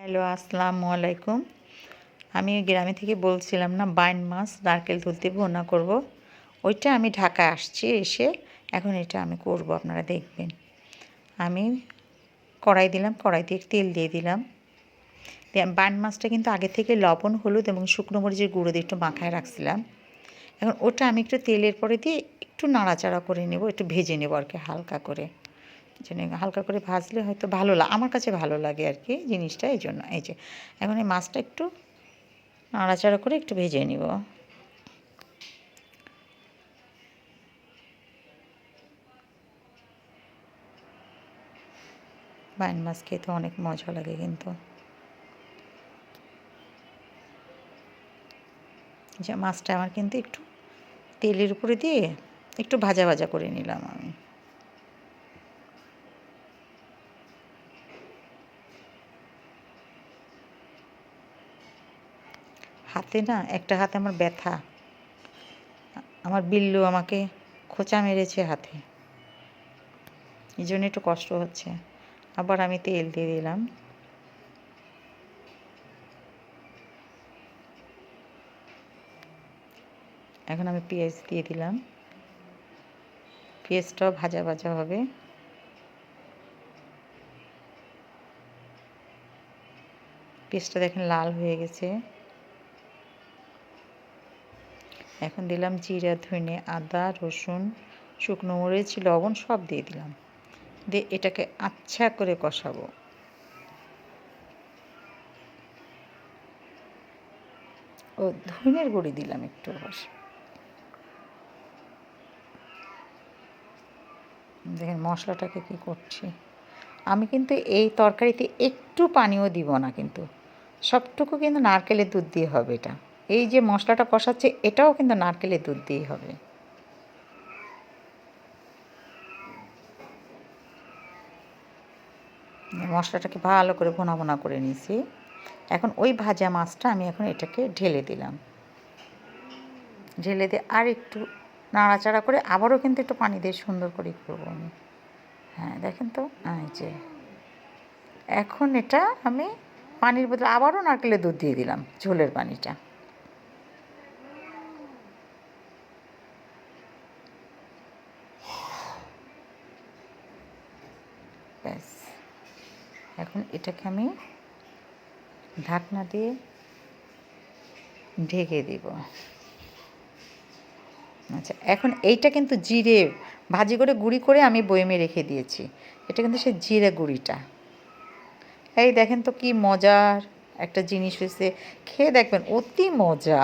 Hello, আসসালামু আলাইকুম। আমি গ্রামে থেকে বলছিলাম না, বাইন মাছ নারকেল দুধ দিয়ে ভুনা করব। ওইটা আমি ঢাকায় আসছি, এসে এখন এটা আমি করব, আপনারা দেখবেন। আমি কড়াই দিলাম, কড়াই দিয়ে তেল দিয়ে দিলাম। বাইন মাছটা কিন্তু আগে থেকে লবণ, হলুদ এবং শুকনো মরিচের গুঁড়ো দিয়ে একটু মাখায় রাখছিলাম। এখন ওটা আমি একটু তেলের পরে দিয়ে একটু নাড়াচাড়া করে নেব, একটু ভেজে নেব আর কি, হালকা করে। হালকা করে ভাজলে হয়তো ভালো আমার কাছে ভালো লাগে আর কি জিনিসটা, এই জন্য। এই যে এখন এই মাছটা একটু নাড়াচাড়া করে একটু ভেজে নিব। বাইন মাছ খেতে অনেক মজা লাগে কিন্তু। যে মাছটা আমার কিন্তু একটু তেলের উপরে দিয়ে একটু ভাজা ভাজা করে নিলাম আমি। হাতে না, একটা হাতে আমার ব্যথা, আমার বিল্লু আমাকে খোঁচা মেরেছে হাতে, এই জন্য একটু কষ্ট হচ্ছে। আবার আমি তেল দিয়ে দিলাম। এখন আমি পেঁয়াজ দিয়ে দিলাম, পেঁয়াজটাও ভাজা ভাজা হবে। পেঁয়াজটা দেখেন লাল হয়ে গেছে। এখন দিলাম জিরা, ধনে, আদা, রসুন, শুকনো মরিচ, লবণ সব দিয়ে দিলাম। দিয়ে এটাকে আচ্ছা করে কষাবো। ও ধনের গুঁড়ি দিলাম একটু। দেখেন মশলাটাকে কি করছি। আমি কিন্তু এই তরকারিতে একটু পানিও দিব না, কিন্তু সবটুকু কিন্তু নারকেলের দুধ দিয়ে হবে এটা। এই যে মশলাটা কষাচ্ছে, এটাও কিন্তু নারকেলের দুধ দিয়েই হবে। মশলাটাকে ভালো করে ভুনা ভুনা করে নিয়েছি। এখন ওই ভাজা মাছটা আমি এখন এটাকে ঢেলে দিলাম। ঢেলে দিয়ে আর একটু নাড়াচাড়া করে আবারও কিন্তু একটু পানি দিয়ে সুন্দর করে করবো আমি। হ্যাঁ দেখেন তো, এই যে এখন এটা আমি পানির বদলে আবারও নারকেলের দুধ দিয়ে দিলাম, ঝোলের পানিটা। ব্যাস, এখন এটাকে আমি ঢাকনা দিয়ে ঢেকে দিব। আচ্ছা, এখন এইটা কিন্তু জিরে ভাজি করে গুঁড়ি করে আমি বয়মে রেখে দিয়েছি। এটা কিন্তু সেই জিরে গুঁড়িটা। এই দেখেন তো কি মজার একটা জিনিস হয়েছে, খেয়ে দেখবেন অতি মজা।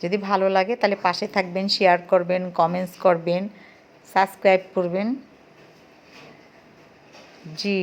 যদি ভালো লাগে তাহলে পাশে থাকবেন, শেয়ার করবেন, কমেন্টস করবেন, সাবস্ক্রাইব করবেন। জি।